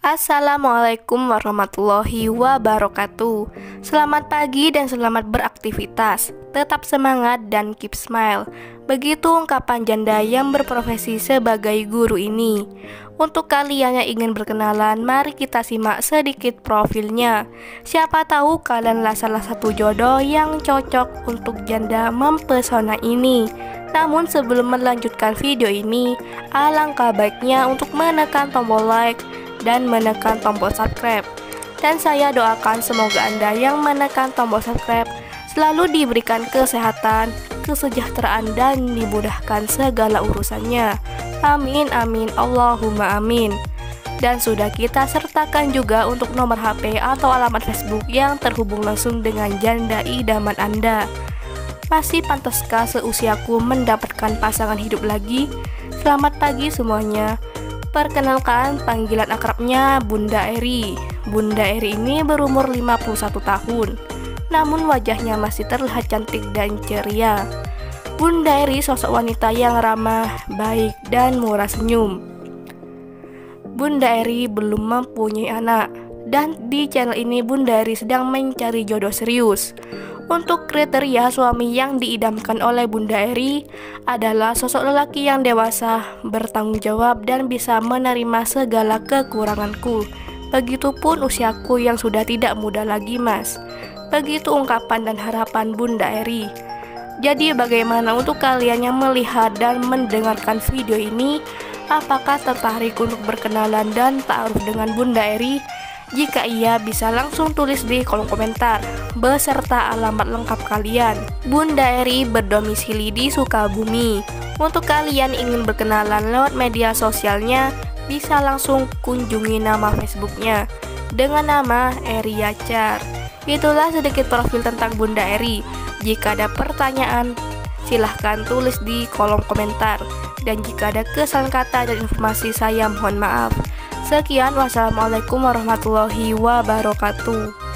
Assalamualaikum warahmatullahi wabarakatuh. Selamat pagi dan selamat beraktivitas. Tetap semangat dan keep smile. Begitu ungkapan janda yang berprofesi sebagai guru ini. Untuk kalian yang ingin berkenalan, mari kita simak sedikit profilnya. Siapa tahu kalianlah salah satu jodoh yang cocok untuk janda mempesona ini. Namun sebelum melanjutkan video ini, alangkah baiknya untuk menekan tombol like dan menekan tombol subscribe. Dan saya doakan semoga Anda yang menekan tombol subscribe selalu diberikan kesehatan, kesejahteraan, dan dimudahkan segala urusannya. Amin amin Allahumma amin. Dan sudah kita sertakan juga untuk nomor HP atau alamat Facebook yang terhubung langsung dengan janda idaman Anda. Masih pantaskah seusiaku mendapatkan pasangan hidup lagi? Selamat pagi semuanya. Perkenalkan, panggilan akrabnya Bunda Eri. Bunda Eri ini berumur 51 tahun, namun wajahnya masih terlihat cantik dan ceria. Bunda Eri sosok wanita yang ramah, baik, dan murah senyum. Bunda Eri belum mempunyai anak, dan di channel ini Bunda Eri sedang mencari jodoh serius. Untuk kriteria suami yang diidamkan oleh Bunda Eri adalah sosok lelaki yang dewasa, bertanggung jawab, dan bisa menerima segala kekuranganku. Begitupun usiaku yang sudah tidak muda lagi, Mas. Begitu ungkapan dan harapan Bunda Eri. Jadi bagaimana untuk kalian yang melihat dan mendengarkan video ini? Apakah tertarik untuk berkenalan dan ta'aruf dengan Bunda Eri? Jika iya, bisa langsung tulis di kolom komentar beserta alamat lengkap kalian. Bunda Eri berdomisili di Sukabumi. Untuk kalian ingin berkenalan lewat media sosialnya, bisa langsung kunjungi nama Facebooknya dengan nama Eri Yacar. Itulah sedikit profil tentang Bunda Eri. Jika ada pertanyaan, silahkan tulis di kolom komentar. Dan jika ada kesalahan kata dan informasi, saya mohon maaf. Sekian, wassalamualaikum warahmatullahi wabarakatuh.